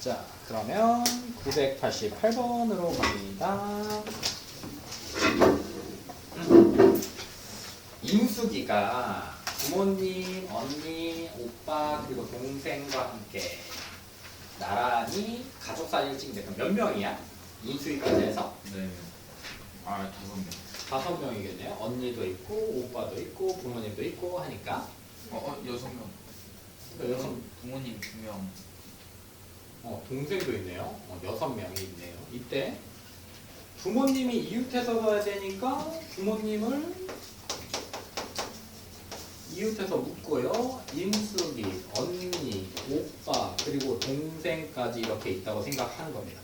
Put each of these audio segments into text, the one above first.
자, 그러면 988번으로 갑니다. 인숙이가 부모님, 언니, 오빠, 그리고 동생과 함께 나란히 가족 사진을 찍는데 그럼 몇 명이야? 인숙이까지 해서? 네. 아, 5명. 5명이겠네요. 언니도 있고, 오빠도 있고, 부모님도 있고 하니까. 6명. 부모님 2명. 동생도 있네요. 6명이 있네요. 이때 부모님이 이웃해서 가야 되니까 부모님을 이웃해서 묶고요. 인숙이, 언니, 오빠, 그리고 동생까지 이렇게 있다고 생각하는 겁니다.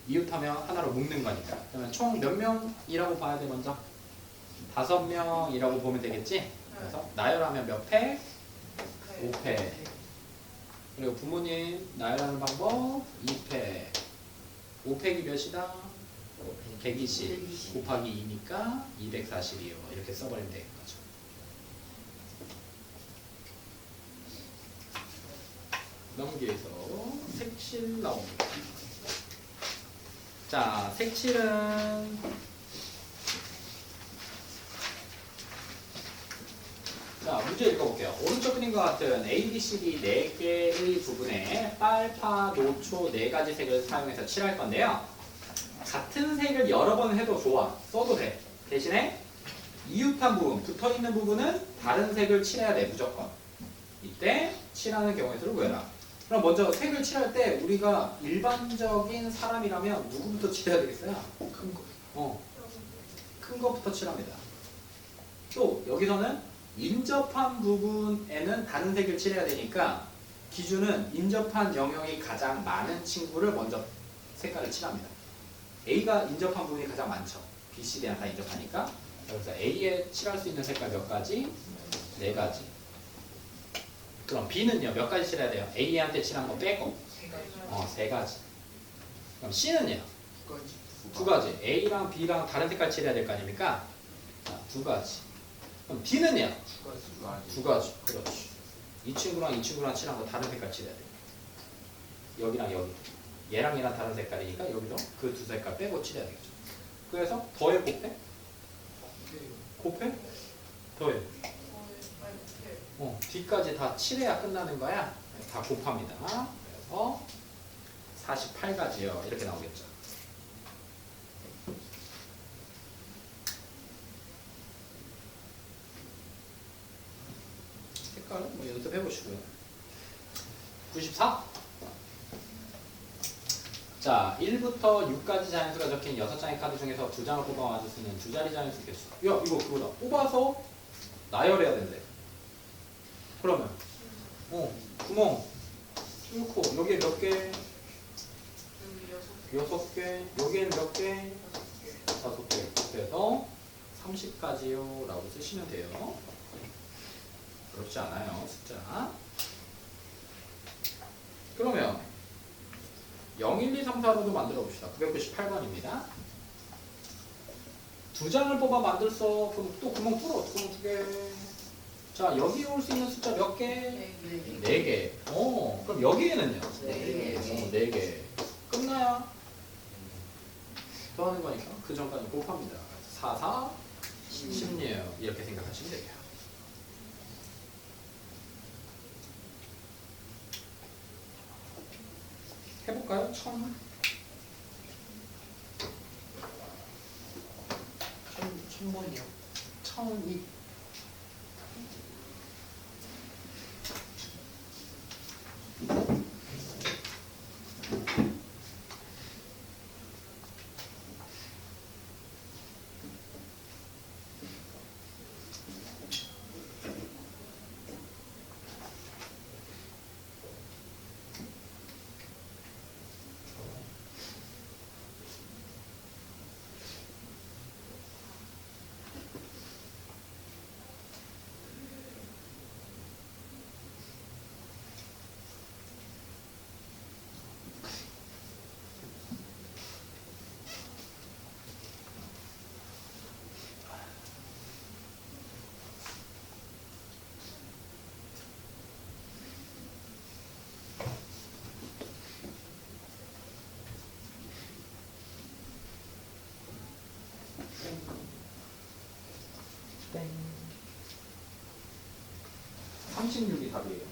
이웃하면 하나로 묶는 거니까. 그러면 총 몇 명이라고 봐야 돼 먼저? 5명이라고 보면 되겠지? 그래서 나열하면 몇 패? 5패. 그리고 부모님 나열하는 방법 2패. 5패기 몇이다? 120 곱하기 2니까 240이요. 이렇게 써버리면 되는 거죠. 넘기해서 색칠 나옵니다. 자, 색칠은 자, 문제 읽어볼게요. 오른쪽 그림과 같은 A, B, C, D 4개의 부분에 빨파, 노초 4가지 색을 사용해서 칠할 건데요. 같은 색을 여러 번 해도 좋아. 써도 돼. 대신에 이웃한 부분, 붙어있는 부분은 다른 색을 칠해야 돼. 무조건. 이때 칠하는 경우의 수를 구해라. 그럼 먼저 색을 칠할 때 우리가 일반적인 사람이라면 누구부터 칠해야 되겠어요? 큰 거. 큰 거부터 칠합니다. 또 여기서는 인접한 부분에는 다른 색을 칠해야 되니까 기준은 인접한 영역이 가장 많은 친구를 먼저 색깔을 칠합니다. A가 인접한 부분이 가장 많죠. B, C, D랑 다 인접하니까. 그래서 A에 칠할 수 있는 색깔 몇 가지? 4가지. 그럼 B는요? 몇 가지 칠해야 돼요? A한테 칠한 거 빼고 3가지. 그럼 C는요? 2가지. A랑 B랑 다른 색깔 칠해야 될 거 아닙니까? 2가지. 그럼 D는요? 2가지. 그렇지. 이 친구랑 이 친구랑 칠한 거 다른 색깔 칠해야 돼요. 여기랑 여기. 얘랑 얘랑 다른 색깔이니까 여기도 그 2 색깔 빼고 칠해야 되겠죠. 그래서 더해 곱해? 곱해? 더해. 뒤까지 다 칠해야 끝나는 거야. 다 곱합니다. 그래서 48가지요. 이렇게 나오겠죠. 색깔 연습해 보시고요. 94. 자, 1부터 6까지 자연수가 적힌 6장의 카드 중에서 2장을 뽑아 맞을 수 있는 2자리 자연수 개수. 야, 이거 그거다. 뽑아서 나열해야 된대. 그러면 구멍 뚫고 여기에 몇 개? 6개. 여기에는 몇 개? 5개. 이렇게 해서 30까지요 라고 쓰시면 돼요. 어렵지 않아요, 숫자. 그러면 0, 1, 2, 3, 4로도 만들어 봅시다. 998번입니다. 2장을 뽑아 만들어. 그럼 또 구멍 뚫어. 구멍 2개. 자, 여기 올 수 있는 숫자 몇 개? 4개. 그럼 여기에는요? 4개. 끝나야 더 하는 거니까 그 전까지 곱합니다. 4, 4, 16 이렇게 생각하시면 돼요. 해볼까요? 1000번이요. 1002. 36이 답이에요.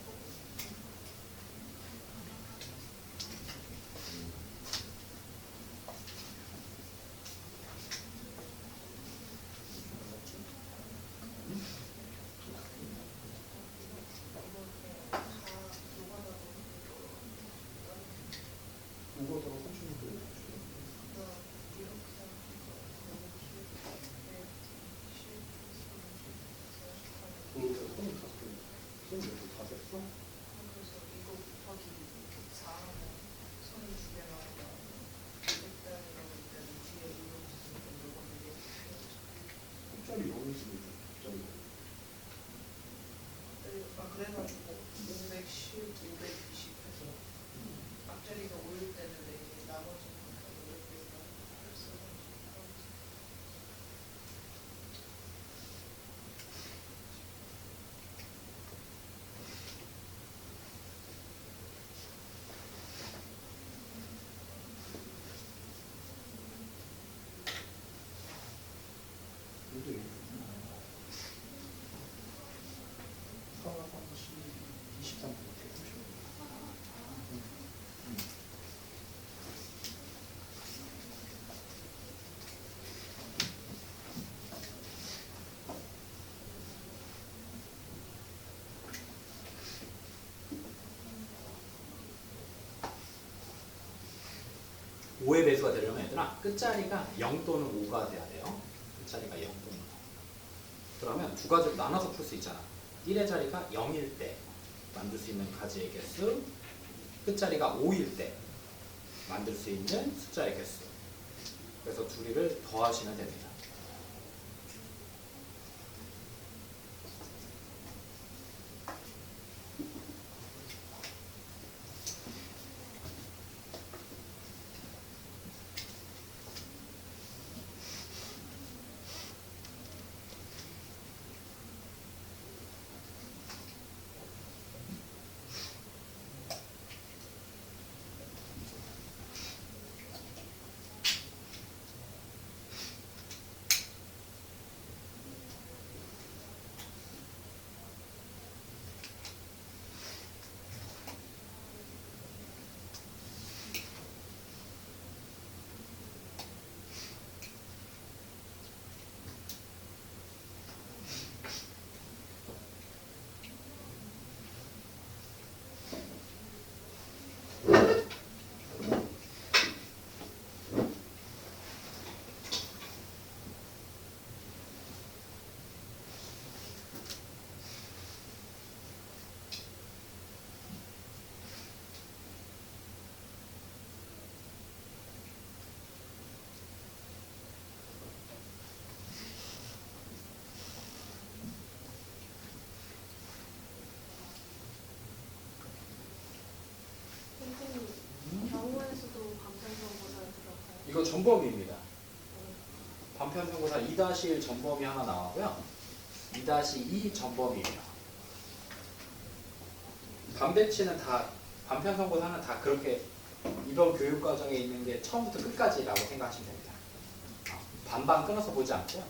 무거워서 36도. 그래서 35개 다 됐어? 숫자리 0일 수도 있죠. 숫자리. 그래가지고 510, 520 해서 앞자리가 5일 때는 이제 나머지 근데 4, 30, 23, 150. 오의 배수가 되려면 얘들아 끝자리가 0 또는 5가 돼야 돼요. 끝자리가 0 또는 5. 그러면 두 가지로 나눠서 풀 수 있잖아. 1의 자리가 0일 때 만들 수 있는 가지의 개수, 끝자리가 5일 때 만들 수 있는 숫자의 개수. 그래서 둘이를 더하시면 됩니다. 경우에서도 반편성보다 들어가요. 이거 전범위입니다. 반편성고사 2-1 전범위 하나 나오고요. 2-2 전범위예요. 반배치는 다 반편성고사는 다 그렇게 이번 교육 과정에 있는 게 처음부터 끝까지라고 생각하시면 됩니다. 반반 끊어서 보지 않고요.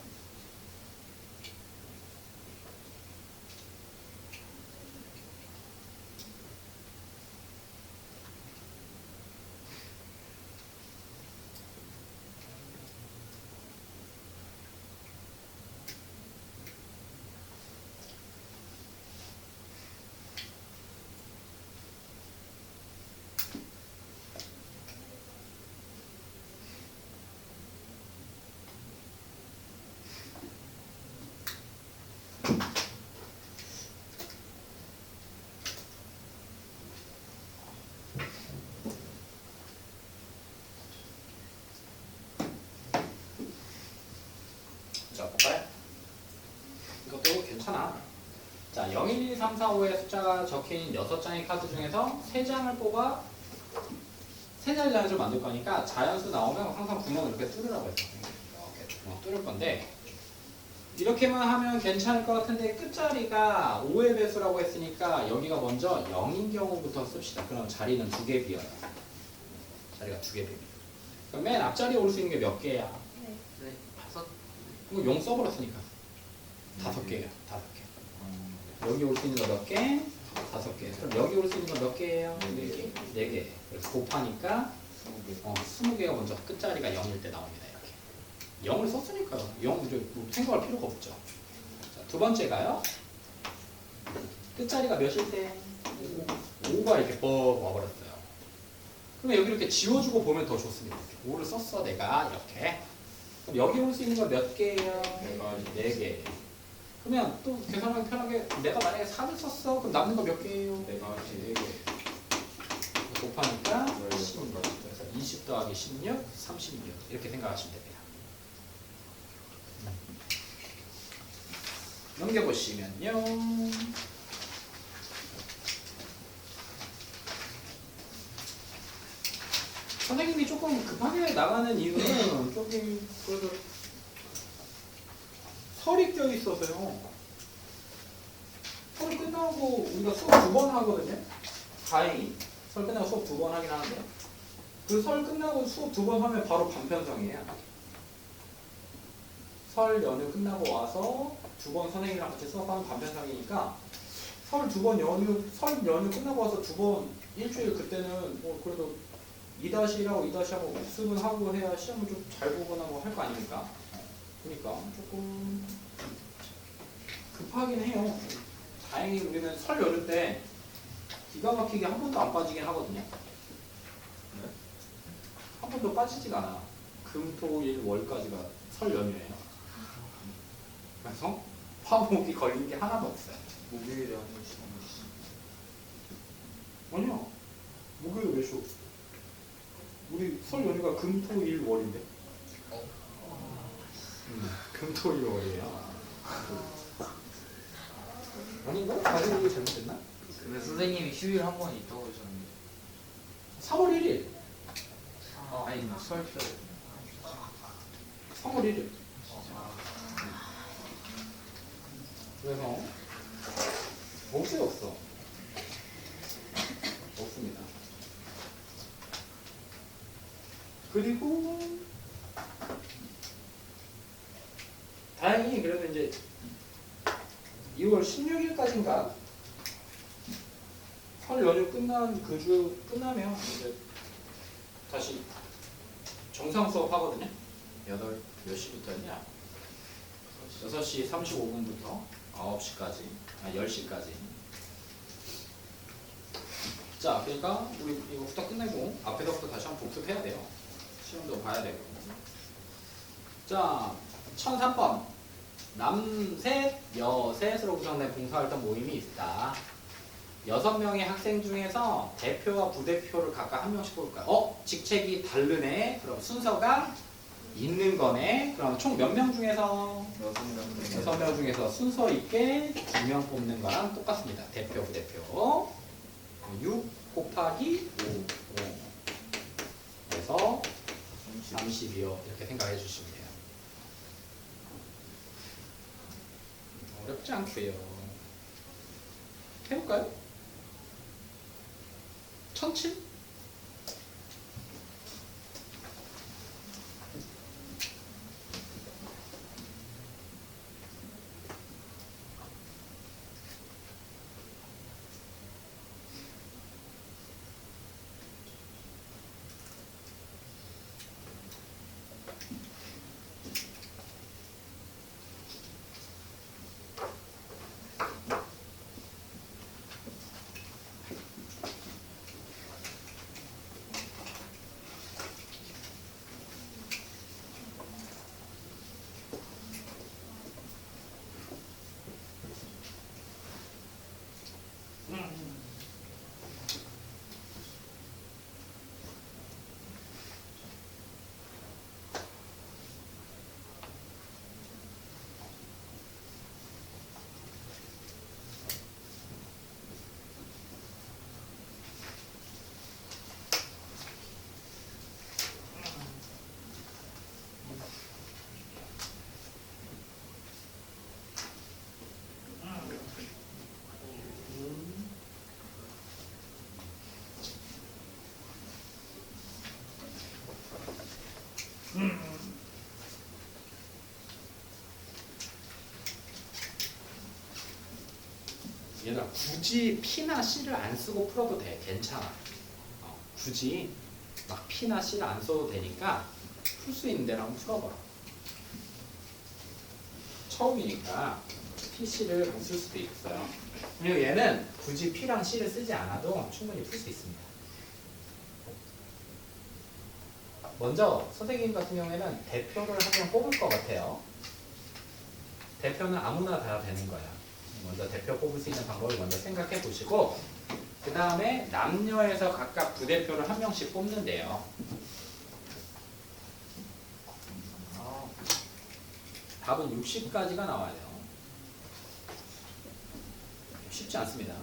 자, 볼까요? 이것도 괜찮아. 자, 0, 1, 2, 3, 4, 5의 숫자가 적힌 6장의 카드 중에서 3장을 뽑아 세 자리 자연수를 만들 거니까 자연수 나오면 항상 구멍을 이렇게 뚫으라고 했어. 이렇게 구멍 뚫을 건데 이렇게만 하면 괜찮을 것 같은데 끝자리가 5의 배수라고 했으니까 여기가 먼저 0인 경우부터 씁시다. 그럼 자리는 2개 비어요. 자리가 2개 비어요. 그럼 맨 앞자리에 올 수 있는 게 몇 개야? 네. 네, 5. 그럼 0 써버렸으니까 5개예요. 5개. 여기 올 수 있는 거 몇 개? 5개. 그럼 여기 올 수 있는 거 몇 개예요? 4개. 4개. 그래서 곱하니까 20개가 먼저 끝자리가 0일 때 나옵니다. 이렇게. 0을 썼으니까요. 0 이제 뭐 생각할 필요가 없죠. 자, 두 번째가요. 끝자리가 몇일 때? 5가 이렇게 뻑 와버렸어요. 그러면 여기 이렇게 지워주고 보면 더 좋습니다. 5를 썼어 내가 이렇게. 그럼 여기 올 수 있는 거 몇 개예요? 4개. 그러면 또 계산하기 편하게 내가 만약에 4를 썼어. 그럼 남는 거 몇 개예요? 4개. 곱하니까 16. 그래서 20 더하기 16, 36 이렇게 생각하시면 됩니다. 넘겨보시면요. 선생님이 조금 급하게 나가는 이유는 조금 그래도 설이 껴 있어서요. 설 끝나고 우리가 수업 2번 하거든요. 다행히 설 끝나고 수업 2번 하긴 하는데 그 설 끝나고 수업 2번 하면 바로 반편성이에요. 설 연휴 끝나고 와서 2번 선생님이랑 같이 수업하면 반편성이니까 설 2번 설 연휴 끝나고 와서 2번 일주일 그때는 뭐 그래도 2-1하고 2-하고 복습은 하고 해야 시험을 좀 잘 보거나 뭐 할 거 아닙니까? 그러니까 조금 급하긴 해요. 다행히 우리는 설 연휴 때 기가 막히게 한 번도 안 빠지긴 하거든요. 한 번도 빠지지가 않아. 금, 토, 일, 월까지가 설 연휴예요. 그래서 화목이 걸린 게 하나도 없어요. 목요일에 한 번씩 아니요. 목요일 왜 쉬어? 우리 설 연휴가 금, 토, 일, 월인데. 금, 토, 일, 월이에요. 아닌가? 다시 이게 잘못됐나? 근데 선생님이 휴일 한 번 있다고 하셨는데 3월 1일. 아니 설표 3월 1일. 그래서 없어요, 없어. 없습니다. 그리고 다행히 그래도 이제 2월 16일까지인가 설 연휴 끝난 그 주 끝나면 이제 다시 정상 수업 하거든요. 몇 시부터냐? 6시 35분부터 9시까지, 10시까지. 자, 그러니까 우리 이거 후딱 끝내고 앞에서부터 다시 한번 복습해야 돼요. 시험도 봐야 되고. 자, 1003번. 남셋, 여셋으로 구성된 봉사활동 모임이 있다. 6명의 학생 중에서 대표와 부대표를 각각 한 명씩 뽑을까요? 직책이 다르네. 그럼 순서가 있는 거네. 그럼 총 몇 명 중에서? 6명 중에서 순서 있게 2명 뽑는 거랑 똑같습니다. 대표, 부대표. 6 곱하기 5. 그래서 32요. 이렇게 생각해 주시면 돼요. 어렵지 않고요. 해볼까요? 1007? 굳이 P나 C를 안 쓰고 풀어도 돼. 괜찮아. 굳이 막 P나 C를 안 써도 되니까 풀 수 있는 대로 한번 풀어봐. 처음이니까 P, C를 못 쓸 수도 있어요. 그리고 얘는 굳이 P랑 C를 쓰지 않아도 충분히 풀 수 있습니다. 먼저 선생님 같은 경우에는 대표를 한 명 뽑을 것 같아요. 대표는 아무나 다 되는 거야. 먼저 대표 뽑을 수 있는 방법을 먼저 생각해 보시고 그 다음에 남녀에서 각각 부대표를 한 명씩 뽑는데요. 답은 60까지가 나와야 돼요. 쉽지 않습니다.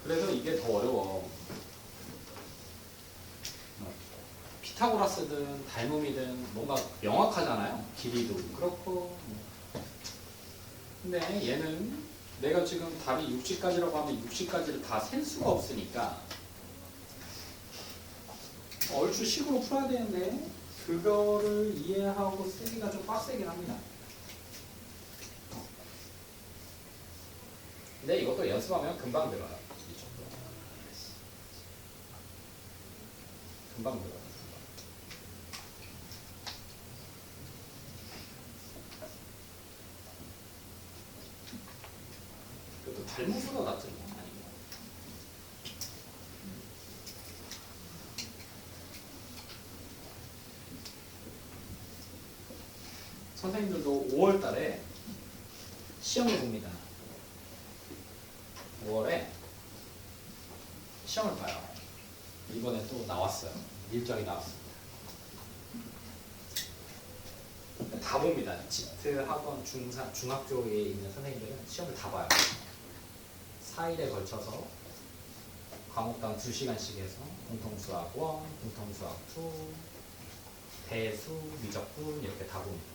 그래서 이게 더 어려워. 피타고라스든 닮음이든 뭔가 명확하잖아요. 길이도 그렇고. 근데 얘는 내가 지금 답이 60까지라고 하면 60까지를 다 센 수가 없으니까 얼추 식으로 풀어야 되는데 그거를 이해하고 쓰기가 좀 빡세긴 합니다. 근데 이것도 연습하면 금방 들어요. 이 정도. 금방 들어요. 그것도 닮은수가 같은 건 아니고. 선생님들도 5월 달에 시험을 봅니다. 5월에 시험을 봐요. 이번에 또 나왔어요. 일정이 나왔습니다. 다 봅니다. 지트 학원 중학교에 있는 선생님들은 시험을 다 봐요. 4일에 걸쳐서 과목당 2시간씩 해서 공통수학 1, 공통수학 2, 대수, 미적분 이렇게 다 봅니다.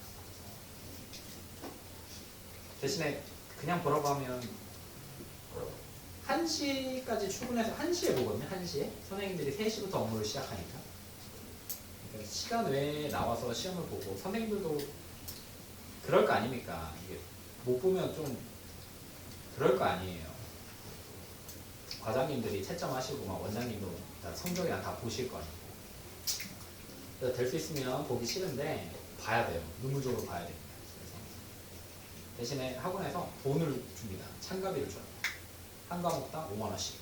대신에 그냥 보라고 하면 1시까지 출근해서 1시에 보거든요. 1시에. 선생님들이 3시부터 업무를 시작하니까. 그러니까 시간 외에 나와서 시험을 보고 선생님들도 그럴 거 아닙니까? 이게 못 보면 좀 그럴 거 아니에요. 과장님들이 채점하시고 막 원장님도 다 성적이랑 다 보실 거 아니에요. 그래서 될 수 있으면 보기 싫은데 봐야 돼요. 의무적으로 봐야 됩니다. 그래서 대신에 학원에서 돈을 줍니다. 참가비를 줘요. 한 과목당 5만 원씩.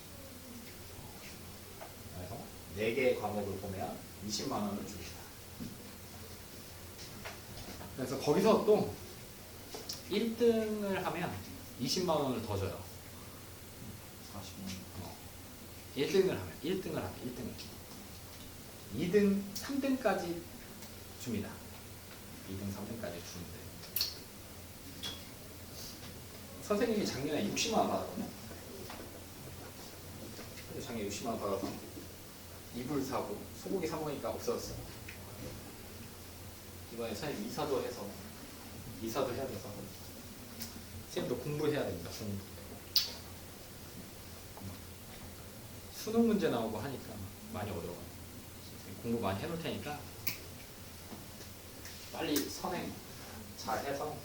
그래서 4개의 과목을 보면 20만 원을 줍니다. 그래서 거기서 또 1등을 하면 20만 원을 더 줘요. 1등을 하면 1등을 2등, 3등까지 줍니다. 2등, 3등까지 주는데 선생님이 작년에 60만 원 받았거든요. 근데 작년에 60만 원 받아서 이불 사고 소고기 사 먹으니까 없어졌어요. 이번에 선생님 이사도 해서 이사도 해야 돼서 선생님도 공부해야 됩니다. 공부. 수능 문제 나오고 하니까 많이 어려워요. 공부 많이 해놓을 테니까 빨리 선행 잘 해서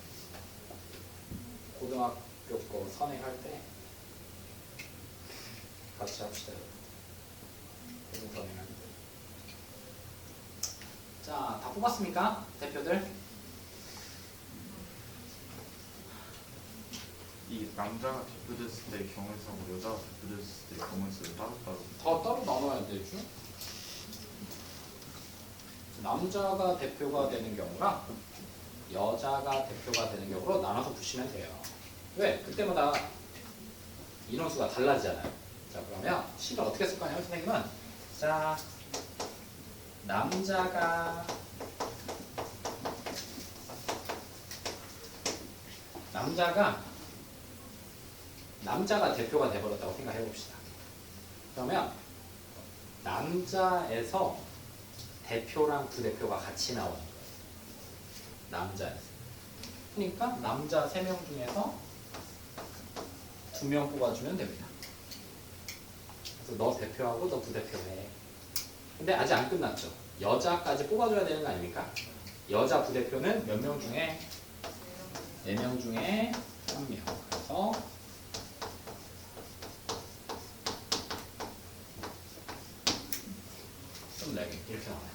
고등학교 거 선행할 때 같이 합시다. 공부 선행할 때. 자, 다 뽑았습니까? 대표들? 이 남자가 대표됐을 때 경우에서하고 여자가 대표됐을 때 경우에서를 따로따로 더 따로 나눠야 되죠. 남자가 대표가 되는 경우랑 여자가 대표가 되는 경우로 나눠서 보시면 돼요. 왜? 그때마다 인원수가 달라지잖아요. 자, 그러면 식을 어떻게 쓸 거냐면 선생님은 자, 남자가 대표가 돼버렸다고 생각해 봅시다. 그러면 남자에서 대표랑 부대표가 같이 나오는 거예요. 남자에서. 그러니까 남자 3명 중에서 2명 뽑아주면 됩니다. 그래서 너 대표하고 너 부대표 해. 근데 아직 안 끝났죠. 여자까지 뽑아줘야 되는 거 아닙니까? 여자 부대표는 몇 명 중에 4명 중에 1명. 그래서 24개 이렇게 나와요.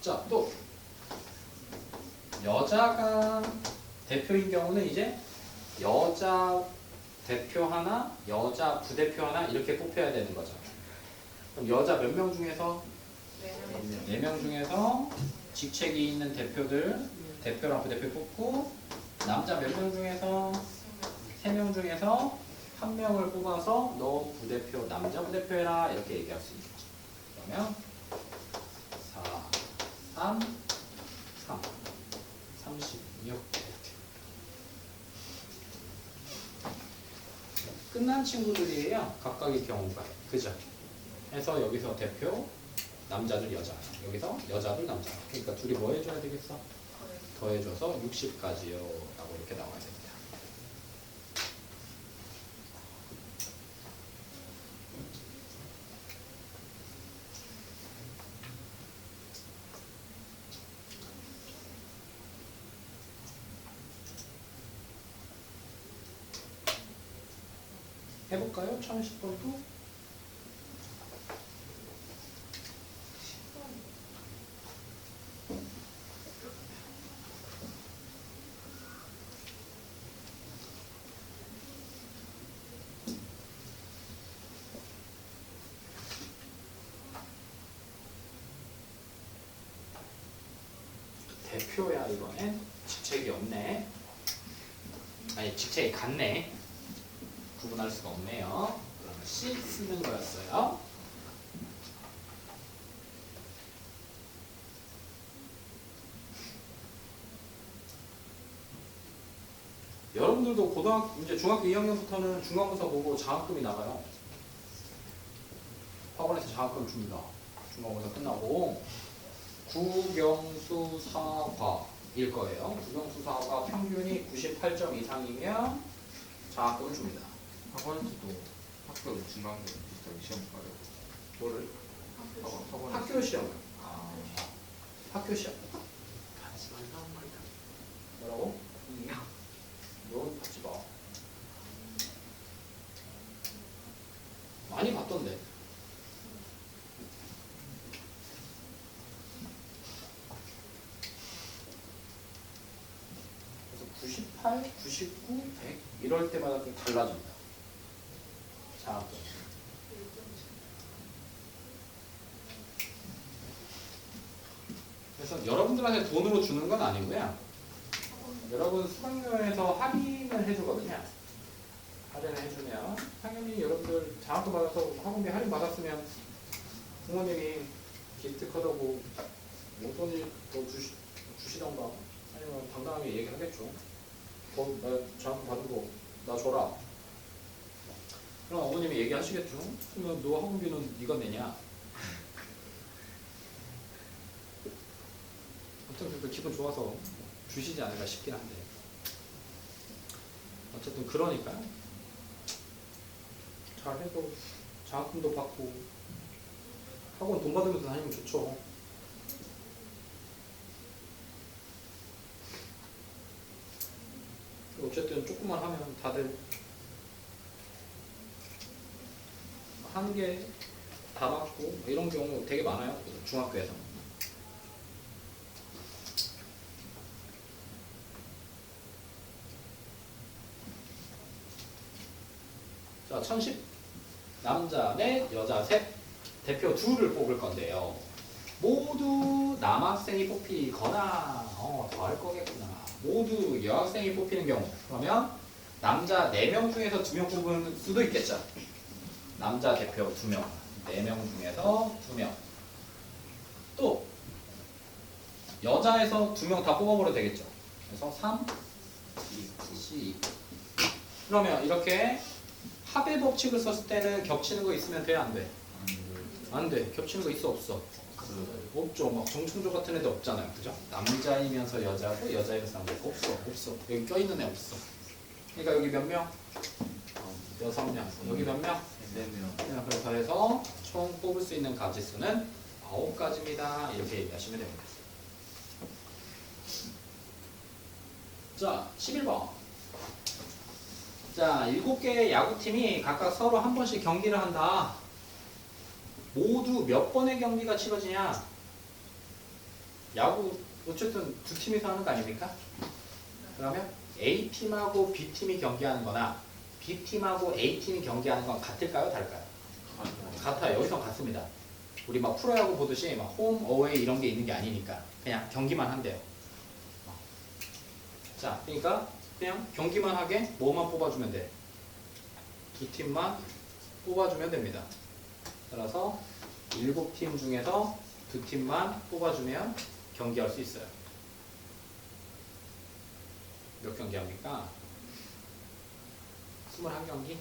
자, 또 여자가 대표인 경우는 이제 여자 대표 하나, 여자 부대표 하나 이렇게 뽑혀야 되는 거죠. 그럼 여자 몇 명 중에서 네. 4명 중에서 직책이 있는 대표들 대표랑 부대표 뽑고 남자 몇 명 중에서 3명 중에서 1명을 뽑아서 너 부대표 남자 부대표 해라 이렇게 얘기할 수 있는 거죠. 그러면 4, 3, 3, 36 이렇게 끝난 친구들이에요. 각각의 경우가 그죠? 해서 여기서 대표 남자들 여자 여기서 여자들 남자 그러니까 둘이 뭐 해줘야 되겠어? 더해줘서 60까지요 라고 이렇게 나와야 됩니다. 해볼까요? 1010번도? 대표야 이번엔 직책이 없네. 아니 직책이 같네. 구분할 수가 없네요. 그러면 C 쓰는 거였어요. 여러분들도 이제 중학교 2학년부터는 중간고사 보고 장학금이 나가요. 학원에서 장학금 줍니다. 중간고사 끝나고 국영수사과일 거예요. 국영수사과 평균이 98점 이상이면 장학금을 줍니다. 학원에서도 학교 중간고 비슷하게 시험 봐요. 뭐를? 학원에서. 학교 시험. 아, 학교 시험. 뭐라고? 넌 받지 마. 많이 봤던데. 그래서 98, 99, 100 이럴 때마다 좀 달라집니다. 장학금. 그래서 여러분들한테 돈으로 주는 건 아니고요. 여러분 수강료에서 할인을 해주거든요. 할인을 해주면 당연히 여러분들 장학금 받아서 학원비 할인 받았으면 부모님이 기프트카드고 용돈이 더 주시던가 아니면 당당하게 얘기하겠죠. 나 장학금 받은 거 나 줘라. 그럼 어머님이 얘기하시겠죠. 그러면 너 학원비는 네가 내냐. 어쨌든 기분 좋아서 주시지 않을까 싶긴 한데 어쨌든 그러니까 잘해도 장학금도 받고 학원 돈 받으면서 다니면 좋죠. 어쨌든 조금만 하면 다들 한 개 다 받고 이런 경우 되게 많아요. 중학교에서. 자, 1010 남자 넷, 여자 셋, 대표 둘을 뽑을 건데요. 모두 남학생이 뽑히거나 더 할 거겠구나. 모두 여학생이 뽑히는 경우 그러면 남자 4명 중에서 2명 뽑을 수도 있겠죠. 남자 대표 2명, 4명 중에서 2명. 또 여자에서 2명 다 뽑아버려도 되겠죠. 그래서 3, 2, C. 그러면 이렇게 합의 법칙을 썼을 때는 겹치는 거 있으면 돼? 안 돼? 안 돼. 겹치는 거 있어? 없어? 없죠. 막 정충조 같은 애들 없잖아요. 그죠? 남자이면서 여자고 여자이면서 남자고 없어. 여기 껴있는 애 없어. 그러니까 여기 몇 명? 6명. 여기 몇 명? 4명. 그래서 해서 총 뽑을 수 있는 가지수는 9가지입니다. 이렇게 얘기하시면 됩니다. 자, 11번. 자, 7개의 야구팀이 각각 서로 한 번씩 경기를 한다. 모두 몇 번의 경기가 치러지냐? 야구 어쨌든 두 팀이서 하는 거 아닙니까? 그러면 A팀하고 B팀이 경기하는 거나 B팀하고 A팀이 경기하는 건 같을까요? 다를까요? 같아요. 여기서 같습니다. 우리 막 프로야구 보듯이 막 홈, 어웨이 이런 게 있는 게 아니니까 그냥 경기만 한대요. 자, 그러니까 그냥 경기만 하게 뭐만 뽑아주면 돼? 두 팀만 뽑아주면 됩니다. 따라서 7팀 중에서 두 팀만 뽑아주면 경기할 수 있어요. 몇 경기 합니까? 21경기?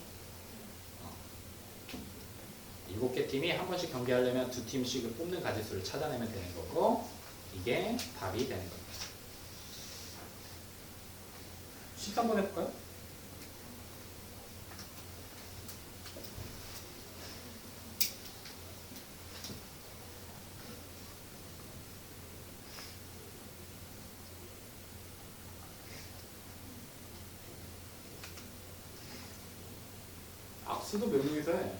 7개 팀이 한 번씩 경기하려면 두 팀씩을 뽑는 가지수를 찾아내면 되는 거고 이게 답이 되는 겁니다. 13번 해볼까요? 악수도 몇 명이서 해?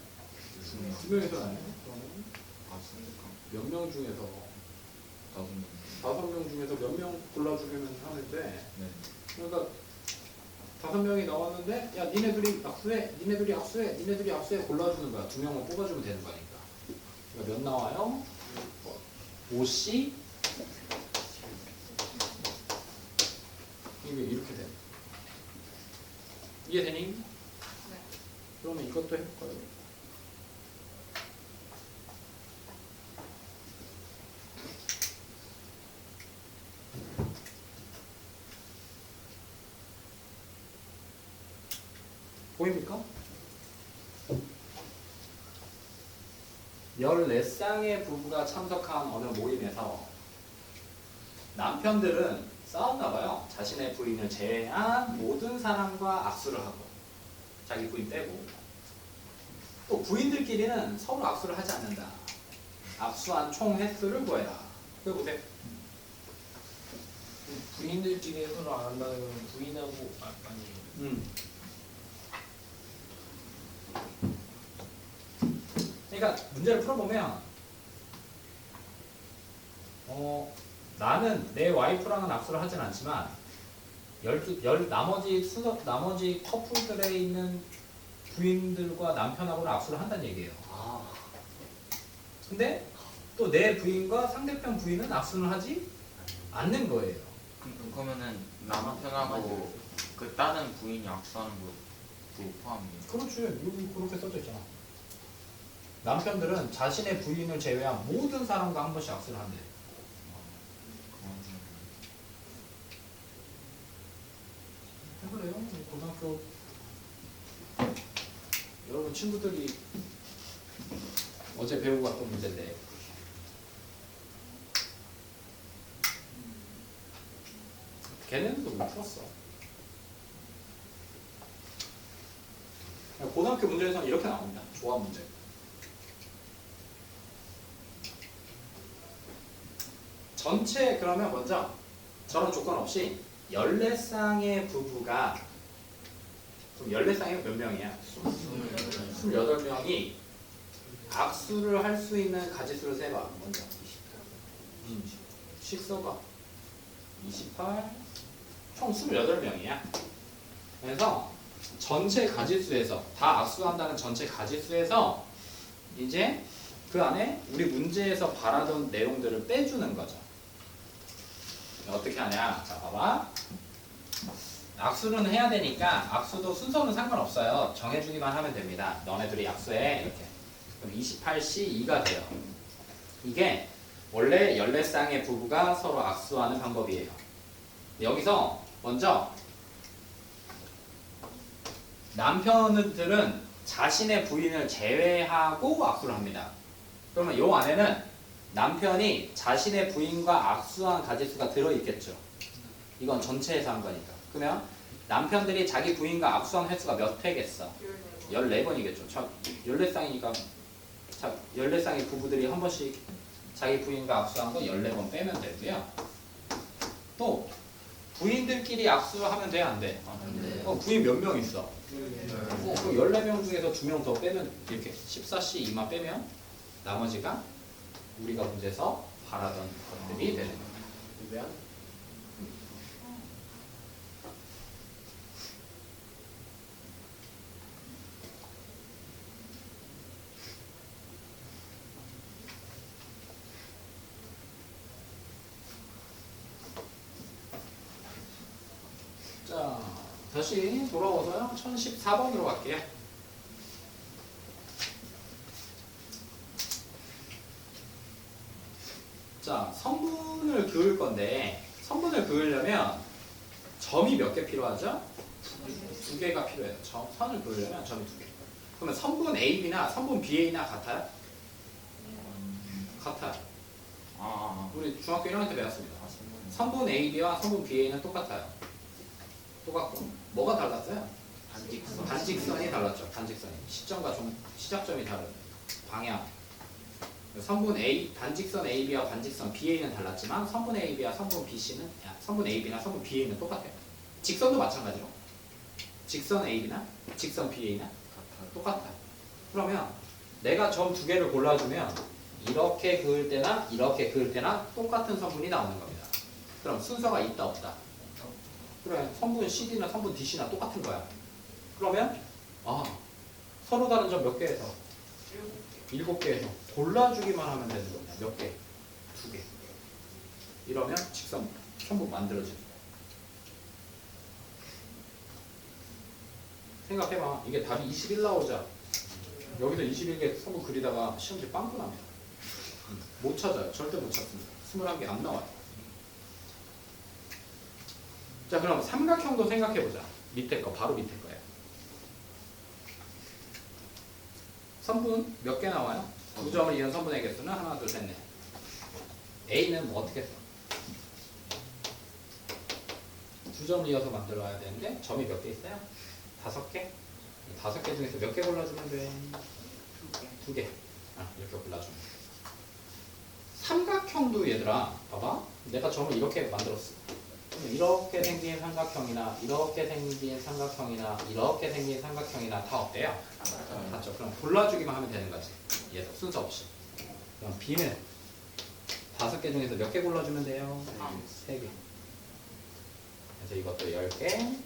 두 명이서 안 해? 그러면 몇 명 중에서 5명 중에서 몇 명 골라주면 하는데 네. 그러니까 5명이 나왔는데 야 니네들이 악수해 니네들이 악수해 니네들이 악수해 골라주는 거야. 2명만 뽑아주면 되는 거니까. 그러니까 몇 나와요? 5C 이게 이렇게 돼. 이해되니? 네. 그러면 이것도 해볼까요? 보입니까? 14쌍의 부부가 참석한 어느 모임에서 남편들은 싸웠나봐요. 자신의 부인을 제외한 모든 사람과 악수를 하고 자기 부인 빼고 또 부인들끼리는 서로 악수를 하지 않는다. 악수한 총 횟수를 구해라. 그거 보세요. 부인들끼리 서로 안 한다는 건 부인하고 아니에요. 그러니까 문제를 풀어보면 나는 내 와이프랑은 악수를 하진 않지만 나머지 커플들에 있는 부인들과 남편하고는 악수를 한다는 얘기예요. 근데 또 내 부인과 상대편 부인은 악수는 하지 않는 거예요. 그러면은 남편하고 그 다른 부인이 악수하는 것도 포함이에요. 그렇지. 여기 그렇게 써져 있잖아. 남편들은 자신의 부인을 제외한 모든 사람과 한 번씩 악수를 한대. 해볼래요? 고등학교 여러분 친구들이 어제 배우고 갔던 문제인데 걔네들도 못 풀었어. 고등학교 문제에서는 이렇게 나옵니다. 조합 문제. 전체 그러면 먼저 저런 조건 없이 14쌍의 부부가 그럼 14쌍이 몇 명이야? 28명이 악수를 할 수 있는 가지수를 세봐. 먼저 10 써봐. 28 총 28명이야. 그래서 전체 가지수에서 다 악수한다는 전체 가지수에서 이제 그 안에 우리 문제에서 바라던 내용들을 빼주는 거죠. 어떻게 하냐? 자, 봐봐. 악수는 해야 되니까 악수도 순서는 상관없어요. 정해주기만 하면 됩니다. 너네들이 악수해. 이렇게. 그럼 28C2가 돼요. 이게 원래 14쌍의 부부가 서로 악수하는 방법이에요. 여기서 먼저 남편들은 자신의 부인을 제외하고 악수를 합니다. 그러면 요 안에는 남편이 자신의 부인과 악수한 가지수가 들어있겠죠. 이건 전체에서 한 거니까. 그러면 남편들이 자기 부인과 악수한 횟수가 몇 회겠어? 14번이겠죠. 14쌍이니까 14쌍의 부부들이 한 번씩 자기 부인과 악수한 거 14번 빼면 되고요. 또 부인들끼리 악수하면 돼, 안 돼? 부인 몇 명 있어? 그럼 14명 중에서 2명 더 빼면 이렇게 14씨 2만 빼면 나머지가 우리가 문제에서 바라던 것들이 되는 거예요. 왜 안? 자, 다시 돌아와서요. 1014번으로 갈게요. 자, 선분을 그을 건데 선분을 그으려면 점이 몇 개 필요하죠? 2개가 필요해요. 선을 그으려면 점이 2개. 그러면 선분 AB나 선분 BA나 같아요? 같아요. 우리 중학교 1학년 때 배웠습니다. 선분 AB와 선분 BA는 똑같아요. 똑같고 뭐가 달랐어요? 반직선이 달랐죠. 반직선이 시점과 시작점이 다른 방향. 선분 A 반직선 AB와 반직선 BA는 달랐지만 선분 AB와 선분 BC는 선분 AB나 선분 BA는 똑같아요. 직선도 마찬가지로 직선 AB나 직선 BA나 똑같아요. 그러면 내가 점 2개를 골라주면 이렇게 그을 때나 이렇게 그을 때나 똑같은 선분이 나오는 겁니다. 그럼 순서가 있다 없다? 그래, 선분 CD나 선분 DC나 똑같은 거야. 그러면 서로 다른 점 몇 개에서? 7개에서 골라주기만 하면 되는 겁니다. 몇 개? 2개. 이러면 직선 선분 만들어지는 거야. 생각해봐. 이게 답이 21 나오자. 여기서 21개 선분 그리다가 시험지 빵꾸 납니다. 못 찾아요. 절대 못 찾습니다. 21개 안 나와요. 자, 그럼 삼각형도 생각해보자. 밑에 거, 바로 밑에 거예요. 선분 몇 개 나와요? 2점을 이은 선분의 개수는 하나, 둘, 셋, 넷. A는 뭐 어떻게 써? 2점을 이어서 만들어야 되는데 점이 몇 개 있어요? 5개? 5개 중에서 몇 개 골라주면 돼? 2개. 이렇게 골라주면 돼. 삼각형도 얘들아, 봐봐. 내가 점을 이렇게 만들었어. 이렇게 생긴 삼각형이나 이렇게 생긴 삼각형이나 이렇게 생긴 삼각형이나 다 어때요? 맞죠? 그럼 골라주기만 하면 되는 거지. 얘도 순서 없이. 그럼 B는 5개 중에서 몇 개 골라주면 돼요? 3개. 그래서 이것도 10개,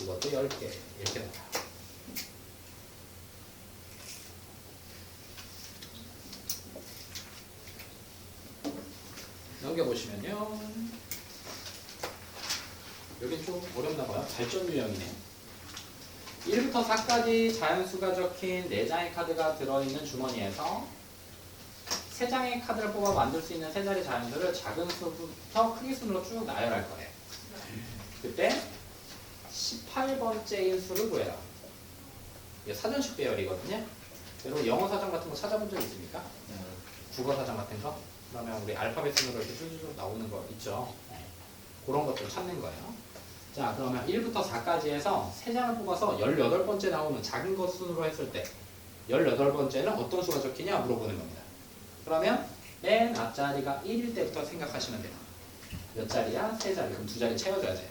이것도 10개 이렇게 나와요. 넘겨보시면요. 여기 좀 어렵나 봐요. 발전 유형이네. 1부터 4까지 자연수가 적힌 4장의 카드가 들어있는 주머니에서 3장의 카드를 뽑아 만들 수 있는 3자리 자연수를 작은 수부터 크기 순으로 쭉 나열할 거예요. 그때 18번째인 수를 구해라. 이게 사전식 배열이거든요. 여러분 영어 사전 같은 거 찾아본 적 있습니까? 국어 사전 같은 거? 그러면 우리 알파벳 순으로 이렇게 쭉 나오는 거 있죠. 그런 것들 찾는 거예요. 자, 그러면 1부터 4까지 해서 3장을 뽑아서 18번째 나오는 작은 것 순으로 했을 때 18번째는 어떤 수가 적히냐 물어보는 겁니다. 그러면 맨 앞자리가 1일 때부터 생각하시면 돼요. 몇 자리야? 3자리. 그럼 2자리 채워줘야 돼.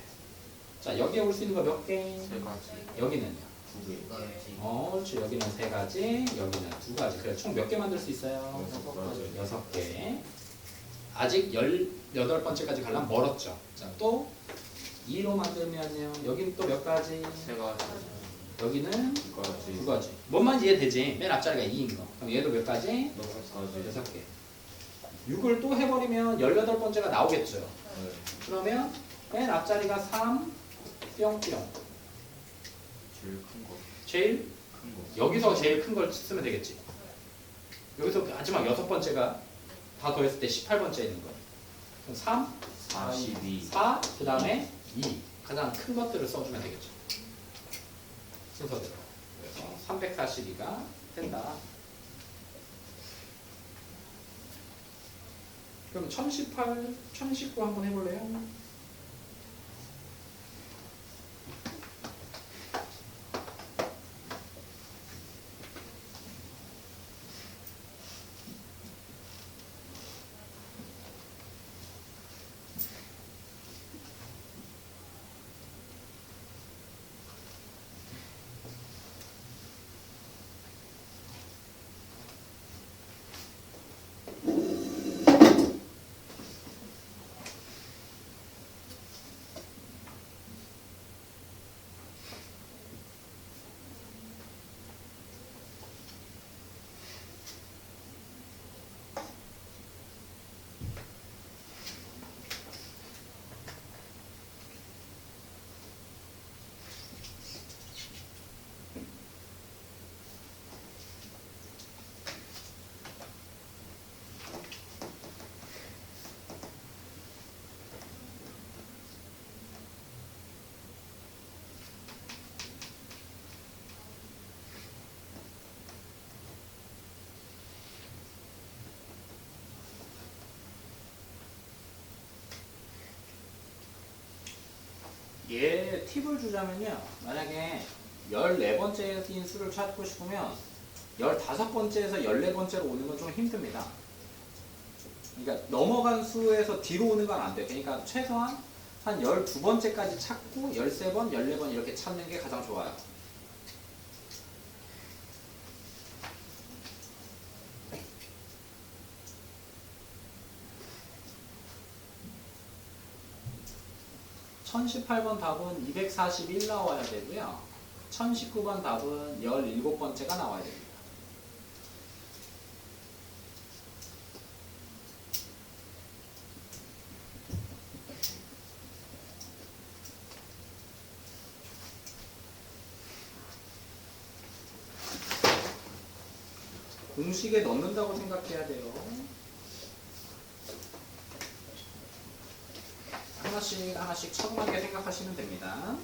자, 여기에 올 수 있는 거 몇 개? 3가지. 여기는요? 2개. 그렇지. 여기는 3가지, 여기는 2가지. 그래, 총 몇 개 만들 수 있어요? 6가지. 6개. 아직 18번째까지 가려면 멀었죠. 자, 또 2로 만들면요. 여기는 또 몇 가지? 3가지. 여기는 2가지. 2가지. 뭔만 이해되지? 맨 앞자리가 2인 거. 그럼 얘도 몇 가지? 6가지. 6개. 6을 또 해버리면 18번째가 나오겠죠. 네. 그러면 맨 앞자리가 3, 뿅뿅. 제일 큰 거. 제일 큰 거. 여기서 제일 큰 걸 쓰면 되겠지. 여기서 마지막 6번째가 다 더했을 때 18번째 있는 거예요. 그럼 3, 42. 4, 그 다음에 2. 가장 큰 것들을 써주면 되겠죠. 순서대로. 그래서 342가 된다. 그럼 1018, 1019 한번 해볼래요? 얘 팁을 주자면요. 만약에 14번째인 수를 찾고 싶으면 15번째에서 14번째로 오는 건 좀 힘듭니다. 그러니까 넘어간 수에서 뒤로 오는 건 안 돼. 그러니까 최소한 한 12번째까지 찾고 13번, 14번 이렇게 찾는 게 가장 좋아요. (1018번) 답은 241 나와야 되고요. 1019번 답은 17번째가 나와야 됩니다. 공식에 넣는다고 생각해야 돼요. 하나씩 하나씩 차분하게 생각하시면 됩니다.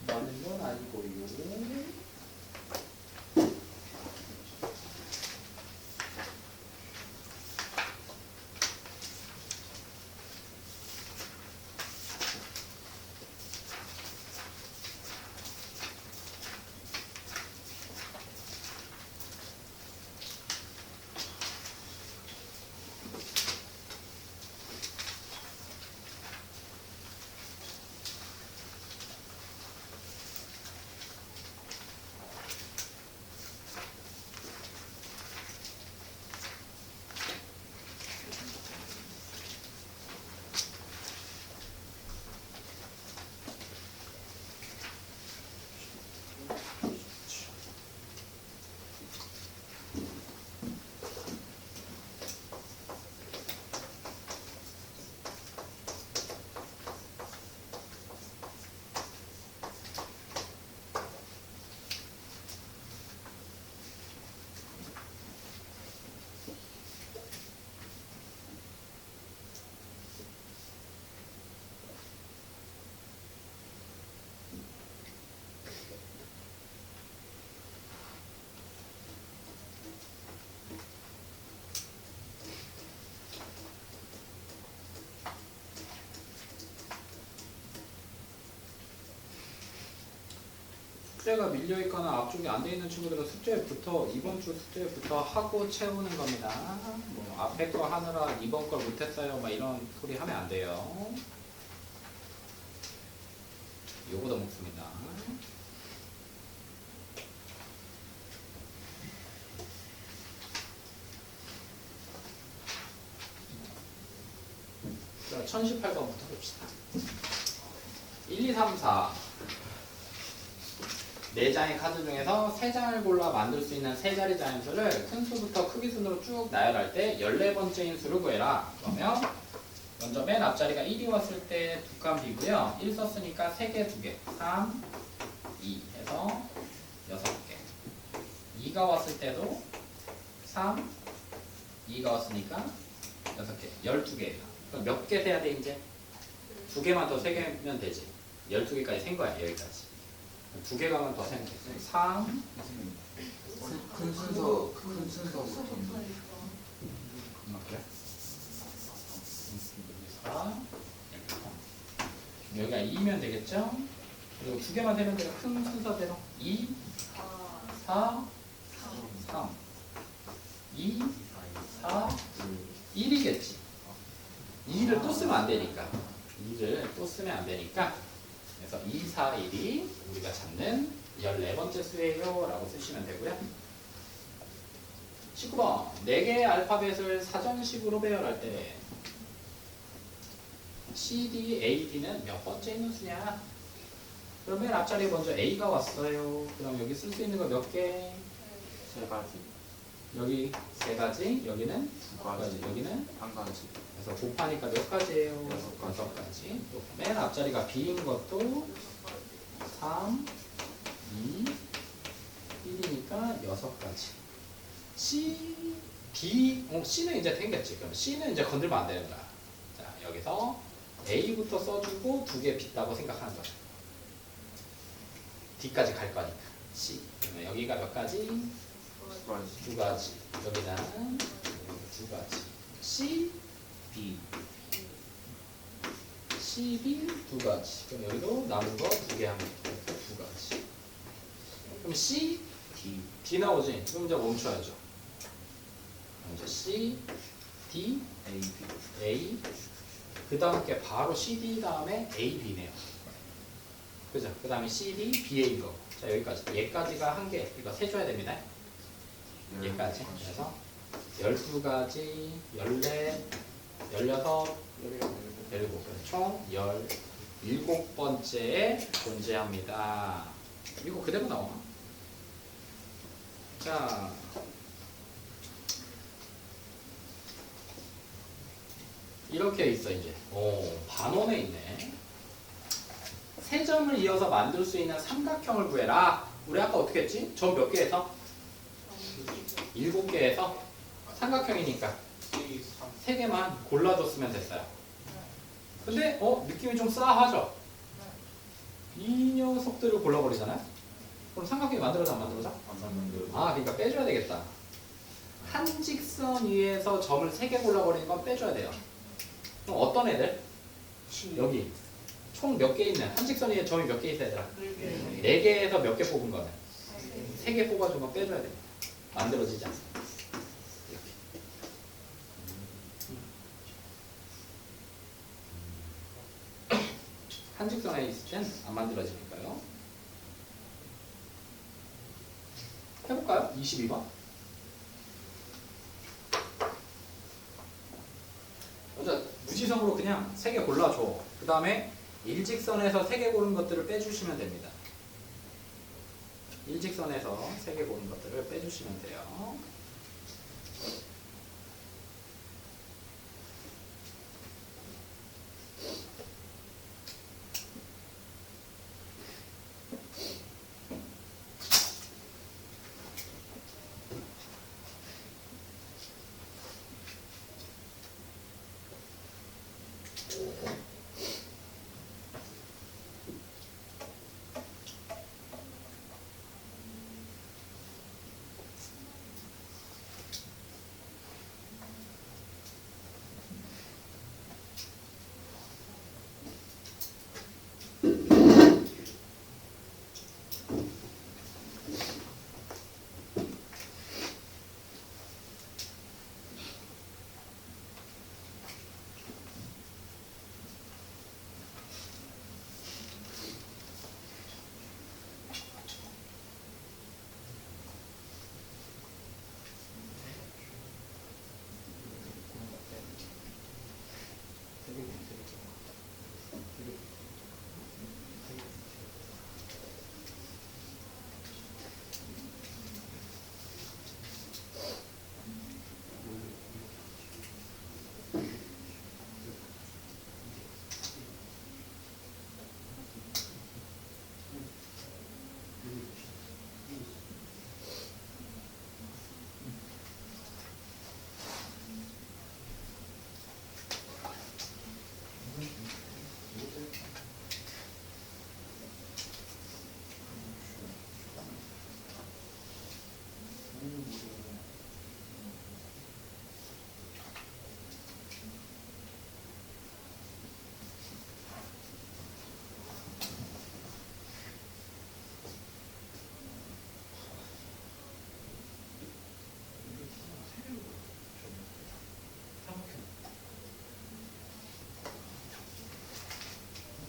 많은 건 아니고요. 숙제가 밀려있거나 앞쪽이 안 돼 있는 친구들은 숙제부터 이번 주 숙제부터 하고 채우는 겁니다. 뭐 앞에 거 하느라 이번 걸 못했어요 막 이런 소리 하면 안 돼요. 요거도 먹습니다. 자, 1018번부터 봅시다. 1, 2, 3, 4 4장의 카드 중에서 3장을 골라 만들 수 있는 3자리 자연수를 큰 수부터 크기 순으로 쭉 나열할 때 14번째인 수를 구해라. 그러면 먼저 맨 앞자리가 1이 왔을 때 두 칸 비고요. 1 썼으니까 3개, 2개, 3, 2 해서 6개. 2가 왔을 때도 3, 2가 왔으니까 6개, 12개예요. 그럼 몇 개 돼야 돼 이제? 2개만 더 3개면 되지. 12개까지 센 거야 여기까지. 2개 가면 더 세면 돼. 3, 큰 순서부터 그래? 4, 여기가 2면 되겠죠? 그리고 2개만 되면 돼요. 큰 순서대로 2, 4, 3, 2, 4, 1이겠지. 2를 또 쓰면 안 되니까. 2를 또 쓰면 안 되니까. 그래서 2, 4, 1이 우리가 찾는 14번째 수예요 라고 쓰시면 되고요. 19번 4개의 알파벳을 사전식으로 배열할 때 C, D, A, D는 몇 번째 인수냐? 그럼 맨 앞자리에 먼저 A가 왔어요. 그럼 여기 쓸 수 있는 거 몇 개? 세 가지, 여기 3가지, 여기는 두 2가지, 가지, 여기는 한 가지. 그래서 곱하니까 몇 가지예요? 여섯 가지. 6가지. 또 맨 앞자리가 B인 것도 3, 2, 1이니까 6가지. C, D, C는 이제 생겼지. 그럼 C는 이제 건들면 안 되는 거야. 자, 여기서 A부터 써주고 2개 빗다고 생각하는 거야. D까지 갈 거니까. C. 그러면 여기가 몇 가지? 두 가지. 2가지. 여기는 2가지. C, B, C, B 2가지. 그럼 여기도 남은 거 2개 하면 2가지. 그럼 C, D, D 나오지? 그럼 이제 멈춰야죠. 그럼 이제 C, D, A, B. A. 그 다음 게 바로 C, D 다음에 A, B네요. 그죠? 그 다음에 C, D, B, A인 거고. 자, 여기까지. 얘까지가 한 개. 이거 세줘야 됩니다. 얘까지. 그래서 12가지, 14, 16, 17. 총 17번째에 존재합니다. 이거 그대로 나와. 자, 이렇게 있어 이제. 오, 반원에 있네. 세 점을 이어서 만들 수 있는 삼각형을 구해라. 우리 아까 어떻게 했지? 점 몇 개에서? 7개에서 삼각형이니까 3개만 골라줬으면 됐어요. 근데 느낌이 좀 싸하죠? 이 녀석들을 골라버리잖아요? 그럼 삼각형이 만들어져 안 만들어져? 안 맞는 아, 그러니까 빼줘야 되겠다. 한 직선 위에서 점을 3개 골라버리는 건 빼줘야 돼요. 그럼 어떤 애들? 여기 총 몇 개 있는 한 직선 위에 점이 몇 개 있어야 되나? 4개에서 몇 개 뽑은 거는? 3개 뽑아주면 빼줘야 됩니다. 만들어지지 않습니다. 이렇게. 한 직선에 있을 땐 안 만들어지니까요. 해볼까요? 22번. 먼저 무지성으로 그냥 3개 골라줘. 그 다음에 일직선에서 3개 고른 것들을 빼주시면 됩니다. 일직선에서 3개 고른 것들을 빼주시면 돼요.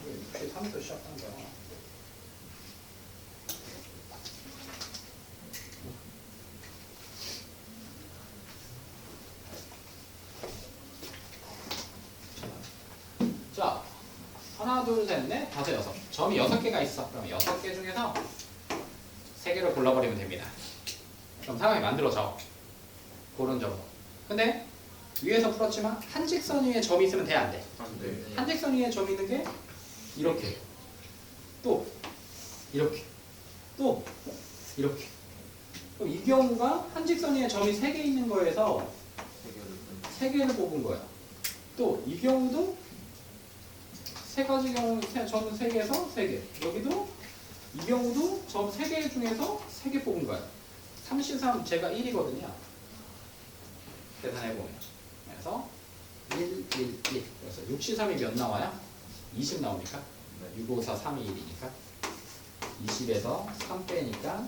이렇게 3에서 시작한 거야. 둘, 셋, 넷, 다섯, 여섯. 점이 6개가 있어. 그럼 6개 중에서 3개를 골라버리면 됩니다. 그럼 상황이 만들어져. 그런 점으로. 근데 위에서 풀었지만 한 직선 위에 점이 있으면 돼, 안 돼? 네. 한 직선 위에 점이 있는 게 이렇게, 또 이렇게, 또 이렇게. 그럼 이 경우가 한 직선 위에 점이 3개 있는 거에서 3개를 뽑은 거야. 또 이 경우도 세 가지 경우 점 3개에서 3개. 여기도 이 경우도 점 3개 중에서 3개 뽑은 거야. 33 제가 1이거든요. 계산해 보면. 그래서 1, 1, 1. 그래서 63이 몇 나와요? 20 나오니까. 6, 5, 4, 3이 1이니까. 20에서 3 빼니까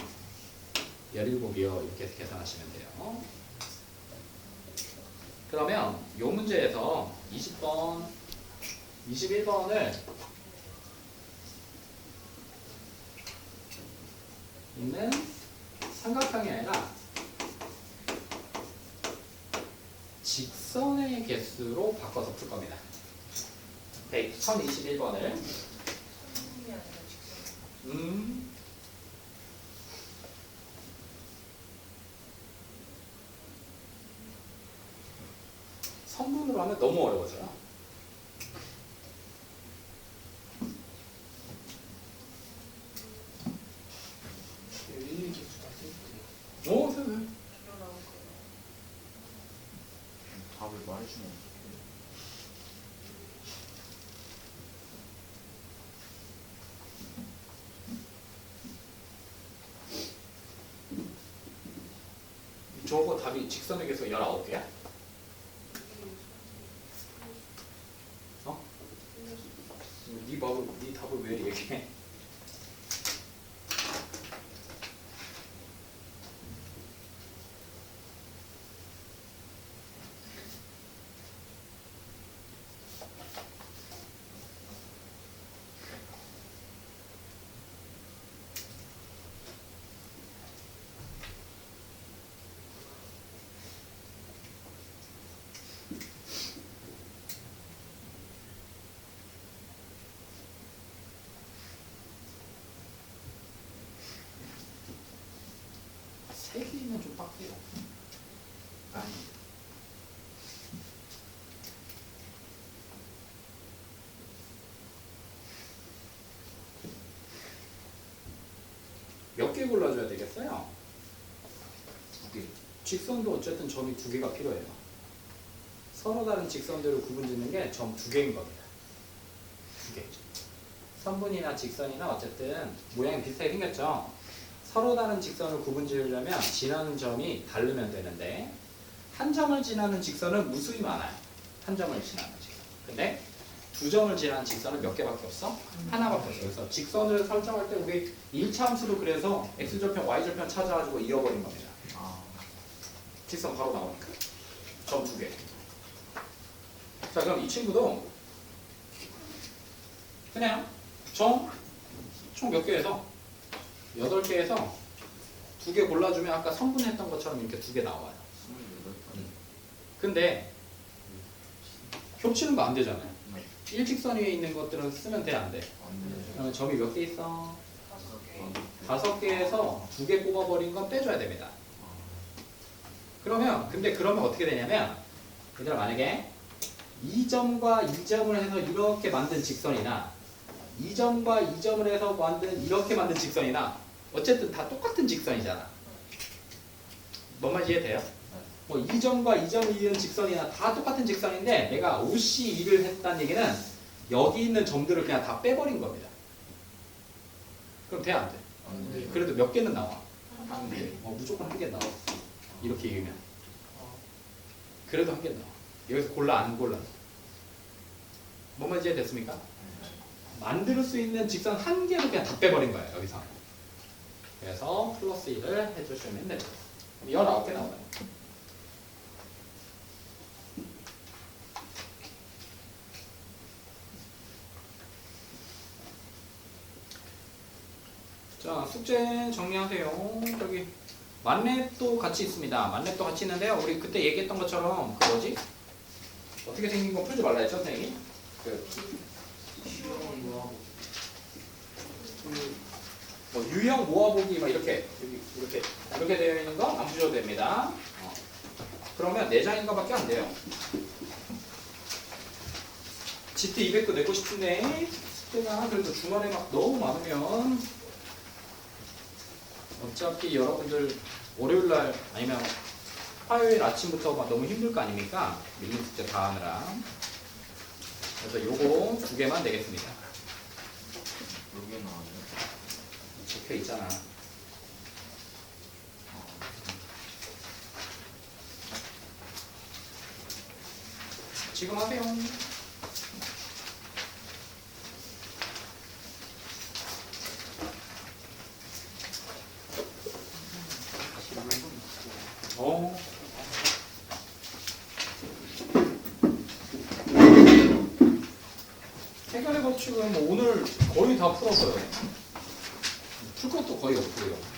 17이요. 이렇게 계산하시면 돼요. 그러면 이 문제에서 20번, 21번을 있는 삼각형이 아니라 직선의 개수로 바꿔서 풀 겁니다. 1021번을 선분이 아니라 직선. 선분으로 하면 너무 어려워져요. 일일이 개수 다 쓸게요. 오, 줄여 나올 거예요. 답을 말해주면 어떡해. 저거 답이 직선의 개수가 19개야? 어? 네 답을 왜 얘기해? 세 개면 좀 빡세요. 아니. 몇 개 골라줘야 되겠어요? 2개. 직선도 어쨌든 점이 2개가 필요해요. 서로 다른 직선들을 구분짓는 게 점 2개인 겁니다. 2개. 선분이나 직선이나 어쨌든 모양이 비슷하게 생겼죠? 서로 다른 직선을 구분지으려면 지나는 점이 다르면 되는데 한 점을 지나는 직선은 무수히 많아요. 한 점을 지나는 직선. 근데 2점을 지나는 직선은 몇 개밖에 없어? 하나밖에 없어. 그래서 직선을 설정할 때 우리 1차 함수로 그래서 x절편, y절편 찾아가지고 이어버린 겁니다. 아, 직선 바로 나오니까. 점 2개. 자, 그럼 이 친구도 그냥 점 총 몇 개에서 8개에서 2개 골라주면 아까 성분했던 것처럼 이렇게 2개 나와요. 28번. 근데 겹치는 거 안 되잖아요. 네. 일직선 위에 있는 것들은 쓰면 돼, 안 돼? 안 돼. 그러면 점이 몇 개 있어? 5개. 5개에서 2개 뽑아버린 건 빼줘야 됩니다. 그러면 어떻게 되냐면 얘들아 만약에 2점과 2점을 해서 이렇게 만든 직선이나 2점과 2점을 해서 만든 이렇게 만든 직선이나 어쨌든 다 똑같은 직선이잖아. 뭔 말인지 이해돼요? 뭐 2점과 2점을 이은 직선이나 다 똑같은 직선인데 내가 OC2를 했다는 얘기는 여기 있는 점들을 그냥 다 빼버린 겁니다. 그럼 돼, 안 돼? 안 돼. 그래도 몇 개는 나와. 한 개. 무조건 한 개 나와. 이렇게 이으면. 그래도 한 개 나와. 여기서 골라, 안 골라? 뭔 말인지 이해됐습니까? 만들 수 있는 직선 한 개로 그냥 다 빼버린 거예요, 여기서. 그래서 플러스 1을 해주시면 됩니다. 19개 나와요. 자, 숙제 정리하세요. 저기 만렙도 같이 있습니다. 만렙도 같이 있는데요. 우리 그때 얘기했던 것처럼 그 뭐지? 어떻게 생긴 거 풀지 말라 했죠, 선생님이? 그 시험 뭐하고 뭐 유형 모아보기 막 이렇게 이렇게 되어 있는 거 안 푸셔도 됩니다. 그러면 4장인가밖에 안 돼요. GT 200도 내고 싶은데 숙제가 그래도 주말에 막 너무 많으면 어차피 여러분들 월요일날 아니면 화요일 아침부터 막 너무 힘들 거 아닙니까? 밀린 숙제 다 하느라. 그래서 요거 2개만 내겠습니다. 여기 나와요. 적혀 있잖아. 지금 하세요. 어. 해결의 법칙은 뭐 오늘 거의 다 풀었어요. 풀 것도 거의 없고요.